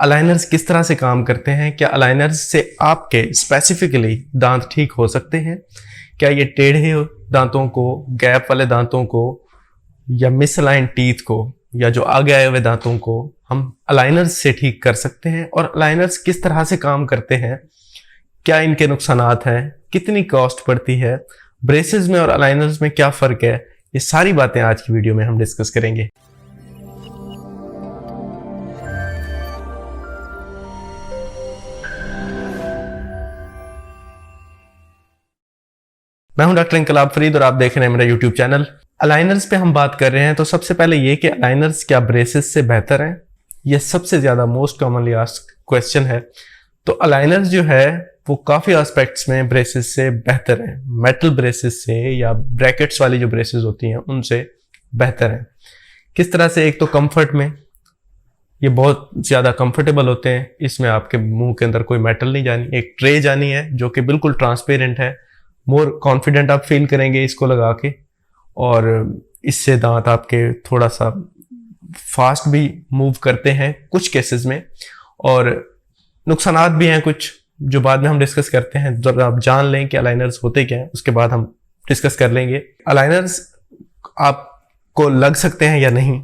Aligners किस तरह से काम करते हैं, क्या अलाइनर्स से आपके स्पेसिफिकली दांत ठीक हो सकते हैं, क्या ये टेढ़े दांतों को, गैप वाले दांतों को या मिसअलाइन टीथ को या जो आगे आए हुए दांतों को हम अलाइनर्स से ठीक कर सकते हैं, और अलाइनर्स किस तरह से काम करते हैं, क्या इनके नुकसानात हैं, कितनी कॉस्ट पड़ती है, ब्रेसेस में और अलाइनर्स में क्या फ़र्क है, ये सारी बातें आज की वीडियो में हम डिस्कस करेंगे। मैं हूं डॉक्टर इनकलाब फरीद और आप देख रहे हैं मेरा यूट्यूब चैनल। अलाइनर्स पे हम बात कर रहे हैं, तो सबसे पहले ये कि अलाइनर्स क्या ब्रेसेस से बेहतर हैं, यह सबसे ज़्यादा मोस्ट कॉमनली आस्क्ड क्वेश्चन है। तो अलाइनर्स जो है वो काफ़ी एस्पेक्ट्स में ब्रेसेस से बेहतर हैं, मेटल ब्रेसेस से या ब्रैकेट्स वाली जो ब्रेसेस होती हैं उनसे बेहतर हैं। किस तरह से? एक तो कंफर्ट में ये बहुत ज़्यादा कंफर्टेबल होते हैं, इसमें आपके मुंह के अंदर कोई मेटल नहीं जानी, एक ट्रे जानी है जो कि बिल्कुल ट्रांसपेरेंट है, मोर कॉन्फिडेंट आप फील करेंगे इसको लगा के, और इससे दांत आपके थोड़ा सा फास्ट भी मूव करते हैं कुछ केसेस में, और नुकसानात भी हैं कुछ जो बाद में हम डिस्कस करते हैं। जब आप जान लें कि अलाइनर्स होते क्या हैं उसके बाद हम डिस्कस कर लेंगे। अलाइनर्स आपको लग सकते हैं या नहीं,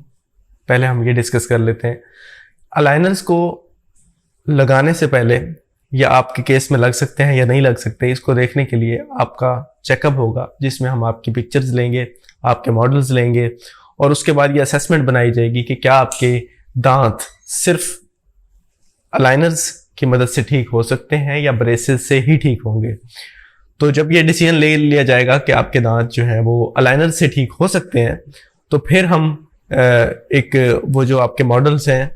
पहले हम ये डिस्कस कर लेते हैं। अलाइनर्स को लगाने से पहले या आपके केस में लग सकते हैं या नहीं लग सकते, इसको देखने के लिए आपका चेकअप होगा जिसमें हम आपकी पिक्चर्स लेंगे, आपके मॉडल्स लेंगे, और उसके बाद ये असेसमेंट बनाई जाएगी कि क्या आपके दांत सिर्फ अलाइनर्स की मदद से ठीक हो सकते हैं या ब्रेसेस से ही ठीक होंगे। तो जब ये डिसीजन ले लिया जाएगा कि आपके दांत जो हैं वो अलाइनर से ठीक हो सकते हैं, तो फिर हम एक वो जो आपके मॉडल्स हैं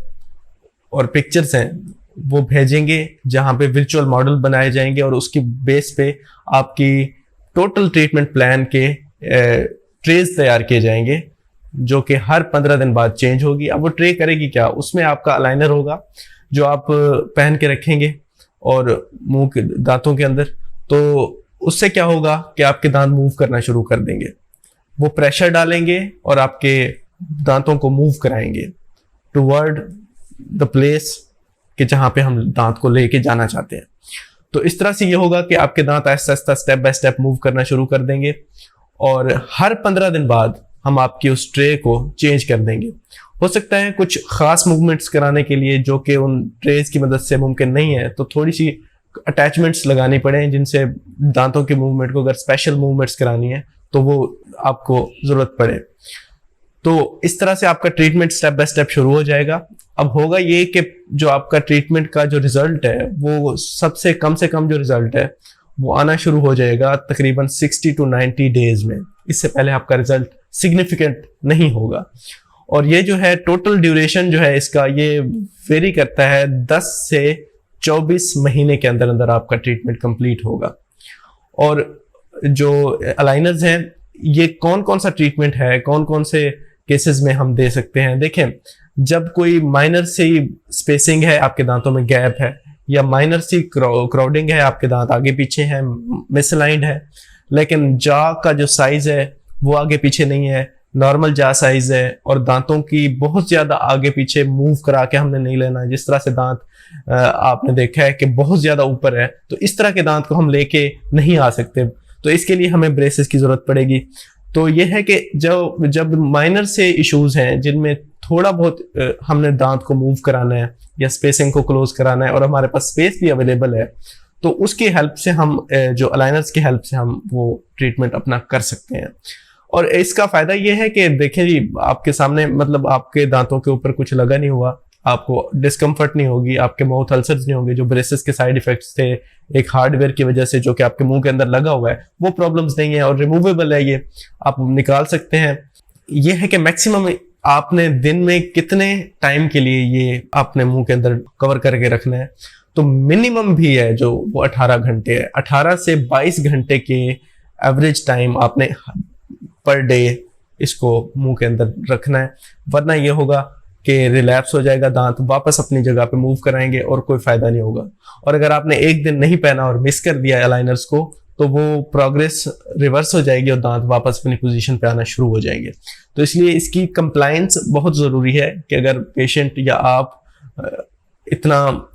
और पिक्चर्स हैं वो भेजेंगे जहां पे वर्चुअल मॉडल बनाए जाएंगे, और उसकी बेस पे आपकी टोटल ट्रीटमेंट प्लान के ट्रेज तैयार किए जाएंगे जो कि हर 15 दिन बाद चेंज होगी। अब वो ट्रे करेगी क्या? उसमें आपका अलाइनर होगा जो आप पहन के रखेंगे और मुंह के दांतों के अंदर, तो उससे क्या होगा कि आपके दांत मूव करना शुरू कर देंगे, वो प्रेशर डालेंगे और आपके दांतों को मूव कराएंगे टुवर्ड द प्लेस कि जहां पे हम दांत को लेके जाना चाहते हैं। तो इस तरह से ये होगा कि आपके दांत Aahista Aahista step by step move करना शुरू कर देंगे, और हर 15 दिन बाद हम आपकी उस ट्रे को चेंज कर देंगे। हो सकता है कुछ खास मूवमेंट्स कराने के लिए जो कि उन ट्रेज की मदद से मुमकिन नहीं है, तो थोड़ी सी अटैचमेंट्स लगानी पड़े जिनसे दांतों के मूवमेंट को, अगर स्पेशल मूवमेंट्स करानी है तो वो आपको जरूरत पड़े। तो इस तरह से आपका ट्रीटमेंट स्टेप बाय स्टेप शुरू हो जाएगा। अब होगा ये कि जो आपका ट्रीटमेंट का जो रिजल्ट है वो सबसे कम से कम जो रिजल्ट है वो आना शुरू हो जाएगा तकरीबन 60 to 90 डेज में। इससे पहले आपका रिजल्ट सिग्निफिकेंट नहीं होगा, और ये जो है टोटल ड्यूरेशन जो है इसका ये वेरी करता है, 10 से 24 महीने के अंदर अंदर आपका ट्रीटमेंट कंप्लीट होगा। और जो अलाइनर्स हैं ये कौन कौन सा ट्रीटमेंट है, कौन कौन से केसेस में हम दे सकते हैं? देखें, जब कोई माइनर सी स्पेसिंग है, आपके दांतों में गैप है, या माइनर सी क्राउडिंग है, आपके दांत आगे पीछे हैं, मिसलाइंड है, लेकिन जा का जो साइज है वो आगे पीछे नहीं है, नॉर्मल जा साइज है, और दांतों की बहुत ज्यादा आगे पीछे मूव करा के हमने नहीं लेना है। जिस तरह से दांत आपने देखा है कि बहुत ज्यादा ऊपर है, तो इस तरह के दांत को हम लेके नहीं आ सकते, तो इसके लिए हमें ब्रेसेस की जरूरत पड़ेगी। तो यह है कि जब माइनर से इश्यूज हैं जिनमें थोड़ा बहुत हमने दांत को मूव कराना है या स्पेसिंग को क्लोज कराना है और हमारे पास स्पेस भी अवेलेबल है, तो उसकी हेल्प से हम जो अलाइनर्स की हेल्प से हम वो ट्रीटमेंट अपना कर सकते हैं। और इसका फायदा ये है कि देखिए जी, आपके सामने मतलब आपके दांतों के ऊपर कुछ लगा नहीं हुआ, आपको डिस्कम्फर्ट नहीं होगी, आपके माउथ अल्सर्स नहीं होंगे जो ब्रेसेस के साइड इफेक्ट्स थे एक हार्डवेयर की वजह से जो कि आपके मुंह के अंदर लगा हुआ है, वो प्रॉब्लम्स नहीं है, और रिमूवेबल है, ये आप निकाल सकते हैं। ये है कि मैक्सिमम आपने दिन में कितने टाइम के लिए ये अपने मुंह के अंदर कवर करके रखना है, तो मिनिमम भी है जो वो 18 घंटे है। 18 से 22 घंटे के एवरेज टाइम आपने पर डे इसको मुंह के अंदर रखना है, वरना ये होगा कि रिलैप्स हो जाएगा, दांत वापस अपनी जगह पे मूव कराएंगे और कोई फायदा नहीं होगा। और अगर आपने एक दिन नहीं पहना और मिस कर दिया अलाइनर्स को, तो वो प्रोग्रेस रिवर्स हो जाएगी और दांत वापस अपनी पोजीशन पे आना शुरू हो जाएंगे। तो इसलिए इसकी कंप्लायंस बहुत ज़रूरी है कि अगर पेशेंट या आप इतना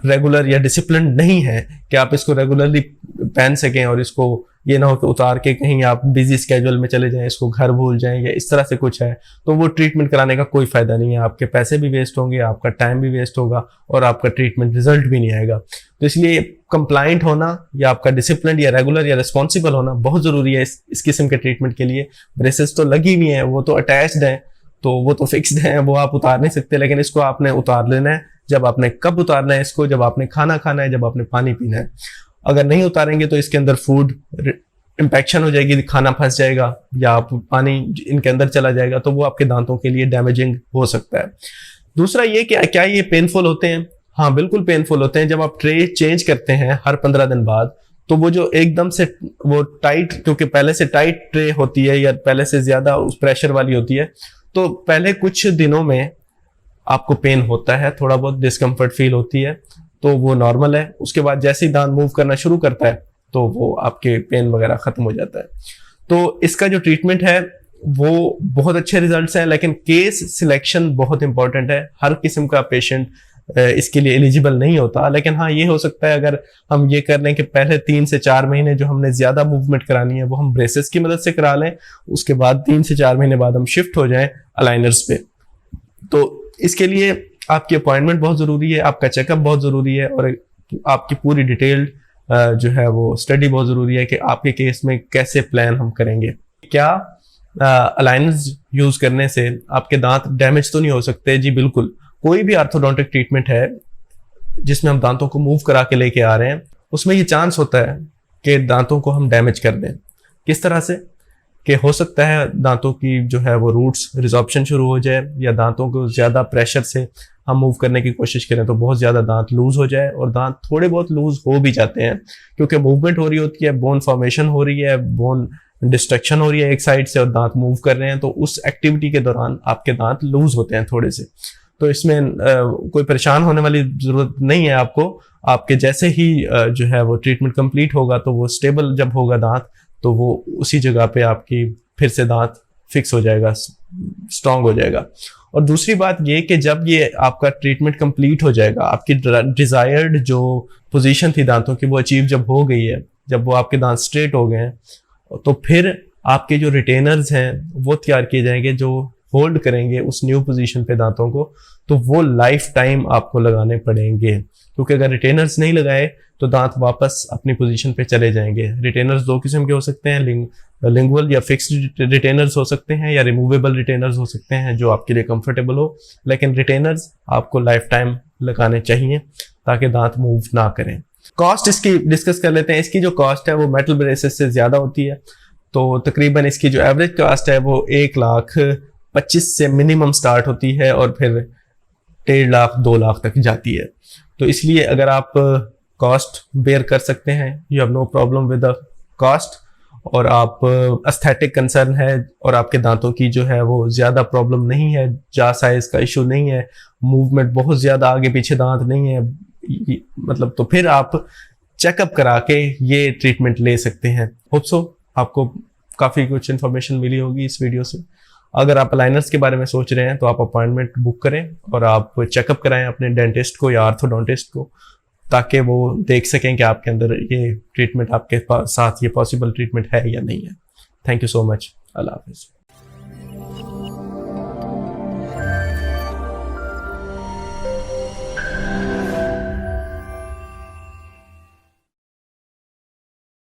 रेगुलर या डिसिप्लिन नहीं है कि आप इसको रेगुलरली पहन सकें, और इसको ये ना हो कि उतार के कहीं आप बिजी स्केड्यूल में चले जाएं, इसको घर भूल जाएं या इस तरह से कुछ है, तो वो ट्रीटमेंट कराने का कोई फायदा नहीं है। आपके पैसे भी वेस्ट होंगे, आपका टाइम भी वेस्ट होगा, और आपका ट्रीटमेंट रिजल्ट भी नहीं आएगा। तो इसलिए कंप्लाइंट होना या आपका डिसिप्लिन या रेगुलर या रिस्पॉन्सिबल होना बहुत जरूरी है इस किस्म के ट्रीटमेंट के लिए। ब्रेसेस तो लगी हुई हैं, वो तो अटैच्ड हैं, तो वो तो फिक्स्ड हैं, वो आप उतार नहीं सकते, लेकिन इसको आपने उतार लेना है। जब आपने कब उतारना है इसको, जब आपने खाना खाना है, जब आपने पानी पीना है। अगर नहीं उतारेंगे तो इसके अंदर फूड इंफेक्शन हो जाएगी, खाना फंस जाएगा या आप पानी इनके अंदर चला जाएगा, तो वो आपके दांतों के लिए डैमेजिंग हो सकता है। दूसरा ये कि क्या ये पेनफुल होते हैं? हाँ, बिल्कुल पेनफुल होते हैं। जब आप ट्रे चेंज करते हैं हर 15 दिन बाद, तो वो जो एकदम से वो टाइट, क्योंकि पहले से टाइट ट्रे होती है या पहले से ज्यादा उस प्रेशर वाली होती है, तो पहले कुछ दिनों में आपको पेन होता है, थोड़ा बहुत डिस्कम्फर्ट फील होती है, तो वो नॉर्मल है। उसके बाद जैसे ही दांत मूव करना शुरू करता है तो वो आपके पेन वगैरह खत्म हो जाता है। तो इसका जो ट्रीटमेंट है वो बहुत अच्छे रिजल्ट्स हैं, लेकिन केस सिलेक्शन बहुत इंपॉर्टेंट है। हर किस्म का पेशेंट इसके लिए एलिजिबल नहीं होता, लेकिन हाँ ये हो सकता है अगर हम ये कर लें कि पहले 3 से 4 महीने जो हमने ज्यादा मूवमेंट करानी है वो हम ब्रेसेस की मदद से करा लें, उसके बाद 3 से 4 महीने बाद हम शिफ्ट हो जाएं अलाइनर्स पे। तो इसके लिए आपकी अपॉइंटमेंट बहुत जरूरी है, आपका चेकअप बहुत जरूरी है, और आपकी पूरी डिटेल्ड जो है वो स्टडी बहुत जरूरी है कि आपके केस में कैसे प्लान हम करेंगे। क्या अलाइनर्स यूज करने से आपके दांत डैमेज तो नहीं हो सकते? जी बिल्कुल। कोई भी ऑर्थोडोंटिक ट्रीटमेंट है जिसमें हम दांतों को मूव करा के लेके आ रहे हैं, उसमें ये चांस होता है कि दांतों को हम डैमेज कर दें। किस तरह से? कि हो सकता है दांतों की जो है वो रूट्स रिजॉर्प्शन शुरू हो जाए, या दांतों को ज्यादा प्रेशर से हम मूव करने की कोशिश करें तो बहुत ज्यादा दांत लूज हो जाए, और दांत थोड़े बहुत लूज हो भी जाते हैं क्योंकि मूवमेंट हो रही होती है, बोन फॉर्मेशन हो रही है, बोन डिस्ट्रक्शन हो रही है एक साइड से, और दांत मूव कर रहे हैं, तो उस एक्टिविटी के दौरान आपके दांत लूज होते हैं थोड़े से। तो इसमें कोई परेशान होने वाली जरूरत नहीं है आपको। आपके जैसे ही जो है वो ट्रीटमेंट कंप्लीट होगा, तो वो स्टेबल जब होगा दांत, तो वो उसी जगह पे आपकी फिर से दांत फिक्स हो जाएगा, स्ट्रांग हो जाएगा। और दूसरी बात ये कि जब ये आपका ट्रीटमेंट कंप्लीट हो जाएगा, आपकी डिजायर्ड जो पोजीशन थी दांतों की वो अचीव जब हो गई है, जब वो आपके दांत स्ट्रेट हो गए हैं, तो फिर आपके जो रिटेनर्स हैं वो तैयार किए जाएंगे जो होल्ड करेंगे उस न्यू पोजीशन पे दांतों को। तो वो लाइफ टाइम आपको लगाने पड़ेंगे, क्योंकि अगर रिटेनर्स नहीं लगाए तो दांत वापस अपनी पोजीशन पे चले जाएंगे। रिटेनर्स 2 किस्म के हो सकते हैं, लिंगुअल या फिक्स्ड रिटेनर्स हो सकते हैं, या रिमूवेबल रिटेनर्स हो सकते हैं जो आपके लिए कंफर्टेबल हो, लेकिन रिटेनर्स आपको लाइफ टाइम लगाने चाहिए ताकि दांत मूव ना करें। कॉस्ट इसकी डिस्कस कर लेते हैं। इसकी जो कॉस्ट है वो मेटल ब्रेसेस से ज्यादा होती है, तो तकरीबन इसकी जो एवरेज कॉस्ट है वो 1,25,000 से मिनिमम स्टार्ट होती है, और फिर 1.5 लाख 2 लाख तक जाती है। तो इसलिए अगर आप कॉस्ट बेयर कर सकते हैं, you have no problem with the cost, और आप एस्थेटिक कंसर्न है और आपके दांतों की जो है वो ज्यादा प्रॉब्लम नहीं है, जा साइज का इशू नहीं है, मूवमेंट बहुत ज्यादा आगे पीछे दांत नहीं है, मतलब, तो फिर आप चेकअप करा के ये ट्रीटमेंट ले सकते हैं। होप सो आपको काफी कुछ इन्फॉर्मेशन मिली होगी इस वीडियो से। अगर आप अलाइनर्स के बारे में सोच रहे हैं तो आप अपॉइंटमेंट बुक करें और आप चेकअप कराएं अपने डेंटिस्ट को या आर्थोडोंटिस्ट को, ताकि वो देख सकें कि आपके अंदर ये ट्रीटमेंट आपके साथ ये पॉसिबल ट्रीटमेंट है या नहीं है। Thank you so much. अल्लाह हाफिज़।